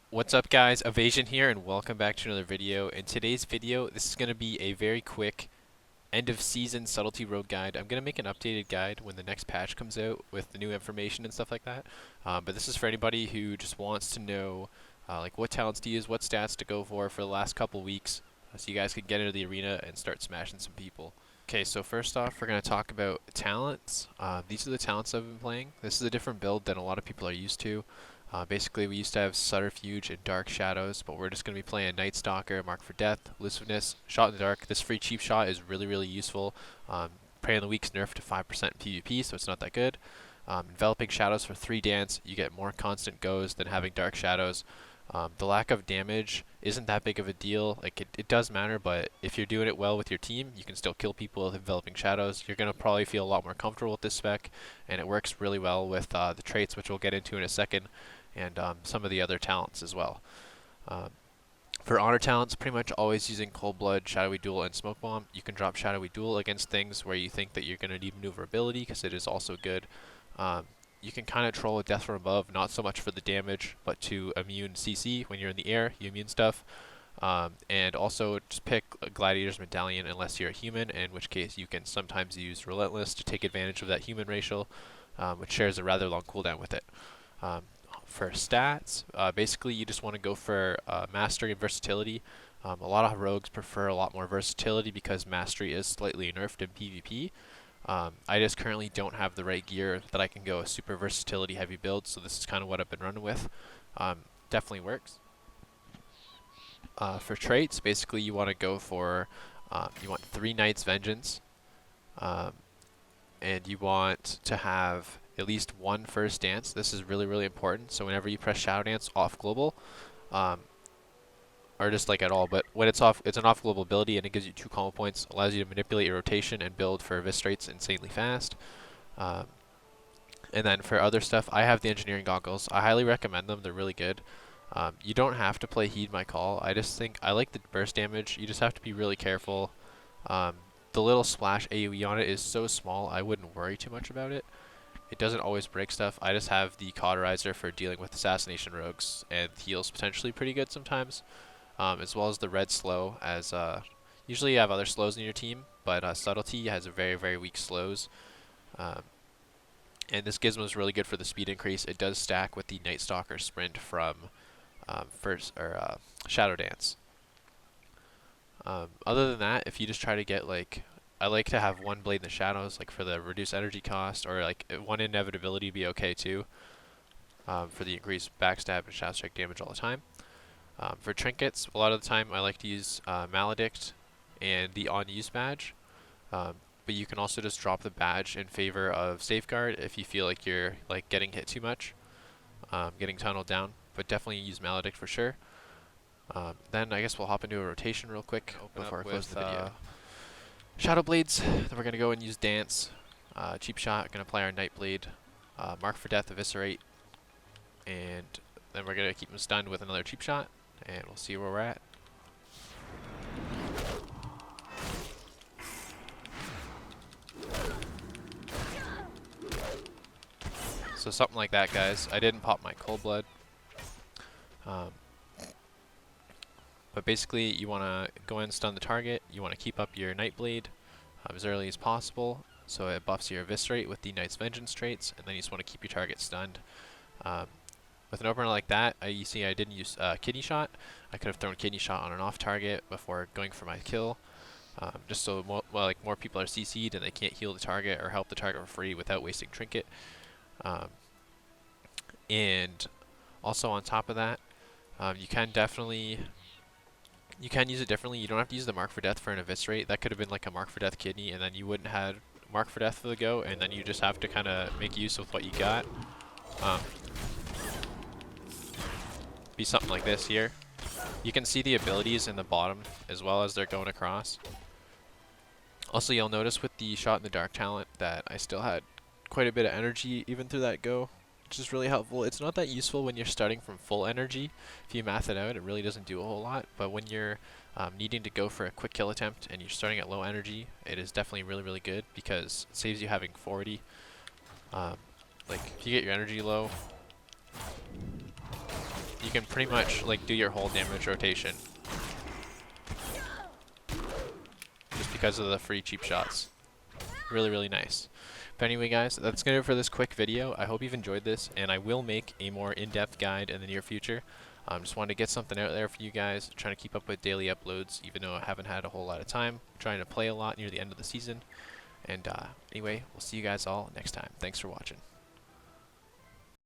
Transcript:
What's up guys, Evasion here and welcome back to another video. In today's video, this is going to be a very quick end of season Subtlety Rogue guide. I'm going to make an updated guide when the next patch comes out with the new information and stuff like that. But this is for anybody who just wants to know like what talents to use, what stats to go for the last couple weeks so you guys can get into the arena and start smashing some people. Okay, so first off, we're going to talk about talents. These are the talents I've been playing. This is a different build than a lot of people are used to. Basically, we used to have Subterfuge and Dark Shadows, but we're just going to be playing Night Stalker, Mark for Death, Elusiveness, Shot in the Dark. This free cheap shot is really useful. Prey on the Weak's nerfed to 5% PvP, so it's not that good. Enveloping Shadows for 3 dance, you get more constant goes than having Dark Shadows. The lack of damage isn't that big of a deal. Like it does matter, but if you're doing it well with your team, you can still kill people with Enveloping Shadows. You're going to probably feel a lot more comfortable with this spec, and it works really well with the traits, which we'll get into in a second, and some of the other talents as well. For honor talents, pretty much always using Cold Blood, Shadowy Duel, and Smoke Bomb. You can drop Shadowy Duel against things where you think that you're going to need maneuverability, because it is also good. You can kind of troll with Death from Above, not so much for the damage, but to immune CC when you're in the air, you immune stuff. And also just pick a Gladiator's Medallion unless you're a human, in which case you can sometimes use Relentless to take advantage of that human racial, which shares a rather long cooldown with it. For stats, basically you just want to go for mastery and versatility. A lot of rogues prefer a lot more versatility because mastery is slightly nerfed in PvP. I just currently don't have the right gear that I can go a super versatility heavy build, so this is kind of what I've been running with. Definitely works. For traits, basically you want to go for, you want 3 Knights Vengeance, and you want to have at least 1 first dance. This is really important, so whenever you press Shadow Dance off global, or just like at all, but when it's off, it's an off global ability and it gives you 2 combo points, allows you to manipulate your rotation and build for Eviscerates insanely fast. And then for other stuff, I have the engineering goggles. I highly recommend them, they're really good. You don't have to play Heed My Call. I just think I like the burst damage. You just have to be really careful. The little splash AoE on it is so small, I wouldn't worry too much about it. It doesn't always break stuff. I just have the Cauterizer for dealing with assassination rogues, and heals potentially pretty good sometimes, as well as the red slow, as usually you have other slows in your team, but Subtlety has a very weak slows. And this gizmo is really good for the speed increase. It does stack with the Night Stalker sprint from Shadow Dance. Other than that, if you just try to get like, I like to have 1 Blade in the Shadows, like for the reduced energy cost, or like 1 Inevitability be okay too, for the increased backstab and shadow strike damage all the time. For trinkets, a lot of the time I like to use Maledict and the On Use badge, but you can also just drop the badge in favor of Safeguard if you feel like you're like getting hit too much, getting tunneled down, but definitely use Maledict for sure. Then I guess we'll hop into a rotation real quick before I close the video. Shadow Blades, then we're going to go and use Dance. Cheap Shot, going to apply our Nightblade. Mark for Death, Eviscerate. And then we're going to keep him stunned with another Cheap Shot. And we'll see where we're at. So something like that, guys. I didn't pop my Cold Blood. But basically, you want to go and stun the target. You want to keep up your Nightblade as early as possible, so it buffs your Eviscerate with the Knight's Vengeance traits, and then you just want to keep your target stunned. With an opener like that, you see I didn't use Kidney Shot. I could have thrown Kidney Shot on an off target before going for my kill, just so more people are CC'd and they can't heal the target or help the target for free without wasting Trinket. And also on top of that, you can use it differently. You don't have to use the Mark for Death for an Eviscerate. That could have been like a Mark for Death Kidney, and then you wouldn't have Mark for Death for the go, and then you just have to kind of make use of what you got. Be something like this here. You can see the abilities in the bottom as well as they're going across. Also, you'll notice with the Shot in the Dark talent that I still had quite a bit of energy even through that go, which is really helpful. It's not that useful when you're starting from full energy. If you math it out, it really doesn't do a whole lot, but when you're needing to go for a quick kill attempt and you're starting at low energy, it is definitely really good because it saves you having 40. Like, if you get your energy low, you can pretty much like do your whole damage rotation just because of the free cheap shots. Really, really nice. But anyway, guys, that's going to do it for this quick video. I hope you've enjoyed this, and I will make a more in-depth guide in the near future. Just wanted to get something out there for you guys, trying to keep up with daily uploads, even though I haven't had a whole lot of time. Trying to play a lot near the end of the season. And anyway, we'll see you guys all next time. Thanks for watching.